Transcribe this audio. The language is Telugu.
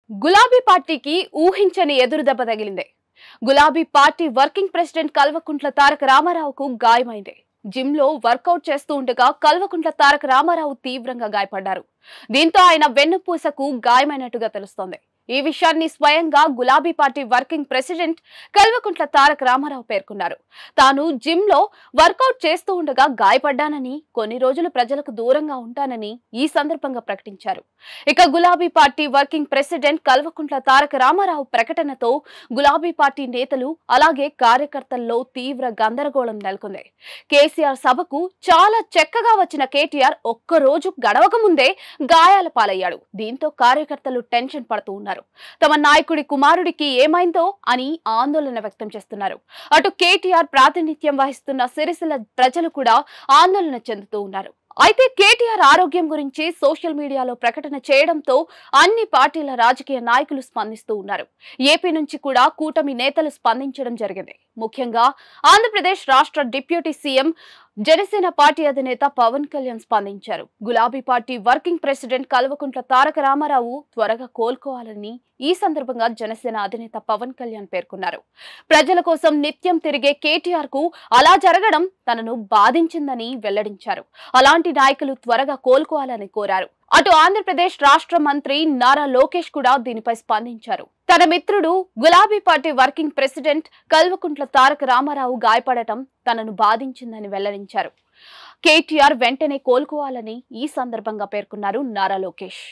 గులాబీ పార్టీకి ఊహించని ఎదురుదెబ్బ తగిలింది. గులాబీ party working president Kalvakuntla Taraka రామారావుకు గాయమైంది. Gym లో వర్కౌట్ చేస్తూ ఉండగా కల్వకుంట్ల తారక రామారావు తీవ్రంగా గాయపడ్డారు. దీంతో ఆయన వెన్నుపూసకు గాయమైనట్టుగా తెలుస్తోంది. ఈ విషయాన్ని స్వయంగా గులాబీ party working president Kalvakuntla Taraka Ramarao పేర్కొన్నారు. తాను జిమ్ లో వర్కౌట్ చేస్తూ ఉండగా గాయపడ్డానని, కొన్ని రోజులు ప్రజలకు దూరంగా ఉంటానని ఈ సందర్భంగా ప్రకటించారు. ఇక గులాబీ party working president Kalvakuntla Taraka Ramarao ప్రకటనతో గులాబీ పార్టీ నేతలు అలాగే కార్యకర్తల్లో తీవ్ర గందరగోళం నెలకొంది. కేసీఆర్ సభకు చాలా చక్కగా వచ్చిన కేటీఆర్ ఒక్కరోజు గడవక ముందే గాయాల పాలయ్యాడు. దీంతో కార్యకర్తలు టెన్షన్ పడుతూ ఉన్నారు. తమ నాయకుడి కుమారుడికి ఏమైందో అని ఆందోళన వ్యక్తం చేస్తున్నారు. అటు కేటీఆర్ ప్రాతినిధ్యం వహిస్తున్న సిరిసిల్ల ప్రజలు కూడా ఆందోళన చెందుతూ ఉన్నారు. అయితే కేటీఆర్ ఆరోగ్యం గురించి సోషల్ మీడియాలో ప్రకటన చేయడంతో అన్ని పార్టీల రాజకీయ నాయకులు స్పందిస్తూ ఉన్నారు. ఏపీ నుంచి కూడా కూటమి నేతలు స్పందించడం జరిగింది. ముఖ్యంగా ఆంధ్రప్రదేశ్ రాష్ట్ర డిప్యూటీ సీఎం జనసేన పార్టీ అధినేత పవన్ కళ్యాణ్ స్పందించారు. గులాబీ party working president Kalvakuntla Taraka Ramarao త్వరగా కోలుకోవాలని ఈ సందర్భంగా జనసేన అధినేత పవన్ కళ్యాణ్ పేర్కొన్నారు. ప్రజల కోసం నిత్యం తిరిగే కేటీఆర్ కు అలా జరగడం తనను బాధించిందని వెల్లడించారు. అలాంటి నాయకులు త్వరగా కోలుకోవాలని కోరారు. అటు ఆంధ్రప్రదేశ్ రాష్ట్ర మంత్రి నారా లోకేష్ కూడా దీనిపై స్పందించారు. తన మిత్రుడు గులాబీ party working president Kalvakuntla Taraka Ramarao గాయపడటం తనను బాధించిందని వెల్లడించారు. కేటీఆర్ వెంటనే కోలుకోవాలని ఈ సందర్భంగా పేర్కొన్నారు నారా లోకేష్.